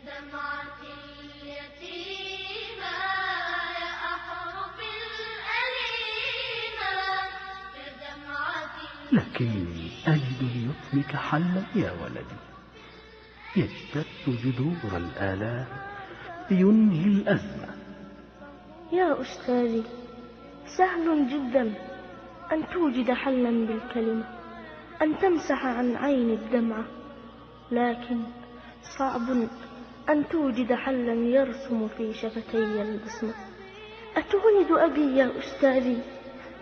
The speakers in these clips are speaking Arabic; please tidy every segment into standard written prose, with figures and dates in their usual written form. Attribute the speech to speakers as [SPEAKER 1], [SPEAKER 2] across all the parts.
[SPEAKER 1] دمعة اليتيمة يا أحرف الأليمة يا دمعة
[SPEAKER 2] لكني أجد ليتمك حلا يا ولدي، يجتث جذور الآلام لينهي الأزمة.
[SPEAKER 3] يا أستاذي، سهل جدا أن توجد حلا بالكلمة، أن تمسح عن عين الدمعة، لكن صعب أن توجد حلا يرسم في شفتي البسمة. أتولد أبي يا أستاذي؟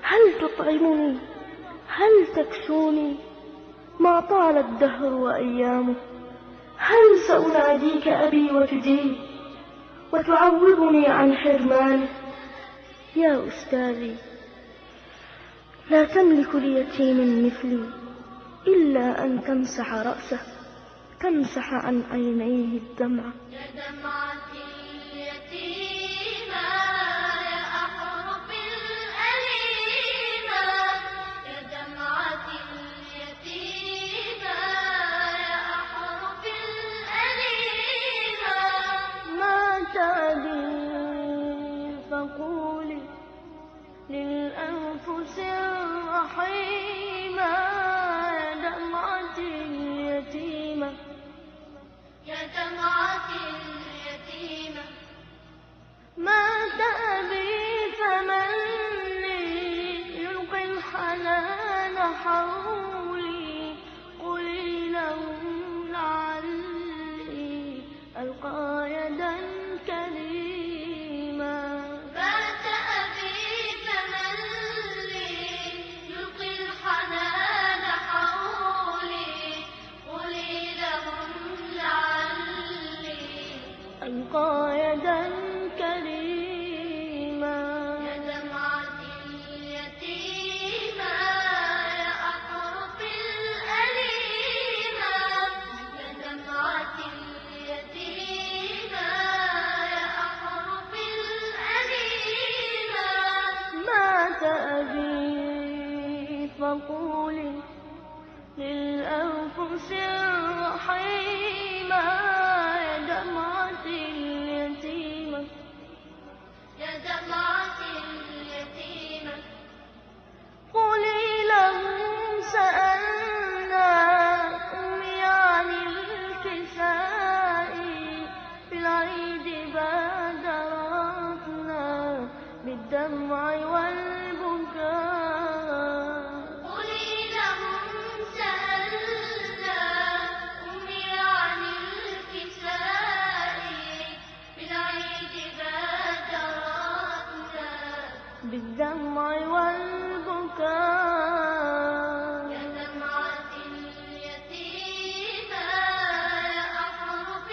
[SPEAKER 3] هل تطعمني؟ هل تكسوني؟ ما طال الدهر وأيامه، هل سأناديك أبي وتجيب وتعوضني عن حرمانه؟ يا أستاذي، لا تملك ليتيم مثلي إلا أن تمسح رأسه، تمسح عن عينيه الدمعة.
[SPEAKER 1] يا دمعة اليتيمة يا أحرف الأليمة يا دمعة اليتيمة يا أحرف الأليمة.
[SPEAKER 3] ما تعدي فقولي للأنفس الرحيمة يا دمعة اليتيمة
[SPEAKER 1] يا دمعة اليتيمة.
[SPEAKER 3] ما تأبي فمن لي يلقي الحنان حولي، قولي لهم لعلي ألقى يدا كريما.
[SPEAKER 1] ما تأبي فمن لي يلقي الحنان حولي، قولي لهم لعلي
[SPEAKER 3] ألقى يدا كريما.
[SPEAKER 1] يا دمعة اليتيمة يا أحرف الأليمة يا دمعة اليتيمة يا أحرف الأليمة.
[SPEAKER 3] ما تأبي فقولي للأنفس الرحيمة يا دمعة اليتيمة
[SPEAKER 1] يا دمعة اليتيمة.
[SPEAKER 3] قولي لهم سألنا أمي عن الكساء، في العيد بادرتنا بالدمع والبكاء.
[SPEAKER 1] قولي لهم سألنا أمي عن الكساء، بالعيد بادرتنا
[SPEAKER 3] بالدمع والبكاء.
[SPEAKER 1] يا دمعة اليتيمة يا أحرف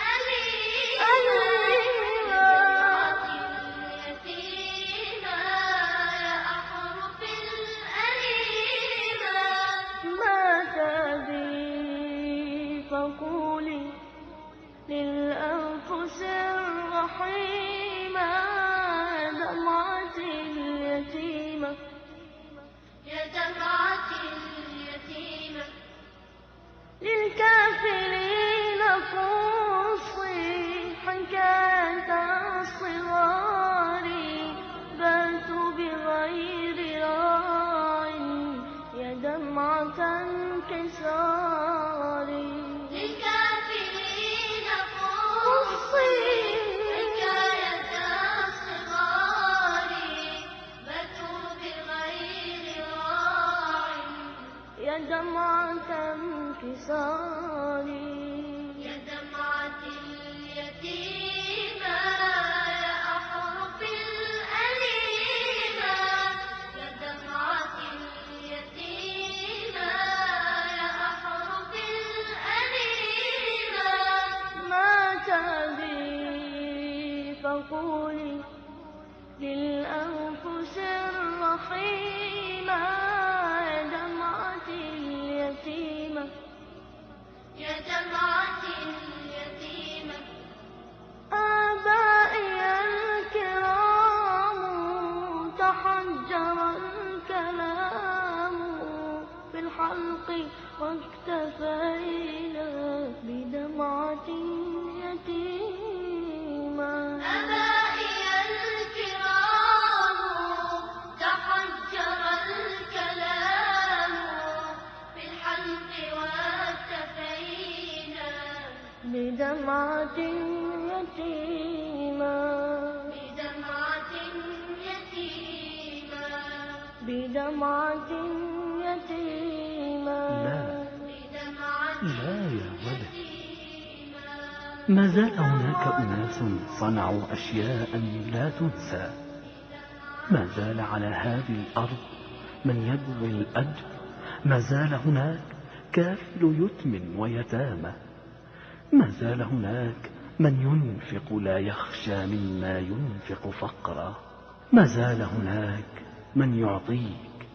[SPEAKER 1] الأليمة يا دمعة اليتيمة يا أحرف الأليمة.
[SPEAKER 3] ما تأبي فقولي للأنفس الرحيمة يا دمعة اليتيمة
[SPEAKER 1] يا دمعة اليتيمة.
[SPEAKER 3] للكافرين قصي حكاية الصغار، باتوا بغير راع يا دمعة انكسار.
[SPEAKER 1] للكافرين قصي حكاية الصغار، باتوا بغير راع
[SPEAKER 3] يا دمعة انكسار.
[SPEAKER 1] يا دمعة اليتيمة يا أحرف الأليمة يا دمعة اليتيمة يا أحرف الأليمة.
[SPEAKER 3] ما تأبي فقولي للأنفس الرحيمة يا دمعة اليتيمة
[SPEAKER 1] يا دمعة اليتيمة.
[SPEAKER 3] آبائي الكرام تحجر الكلام في الحلق واكتفينا بدمعة بدمعة يتيما
[SPEAKER 1] بدمعة يتيما
[SPEAKER 3] بدمعة يتيما
[SPEAKER 2] لا يا ولد، ما زال هناك أناس صنعوا أشياء لا تنسى. ما زال على هذه الأرض من يبغي الأجر، ما زال هناك كافل يتم ويتامى، ما زال هناك من ينفق لا يخشى مما ينفق فقرا، ما زال هناك من يعطيك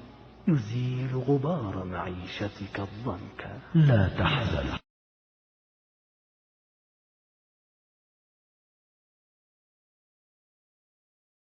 [SPEAKER 2] يزيل غبار معيشتك الضنكا. لا تحزن.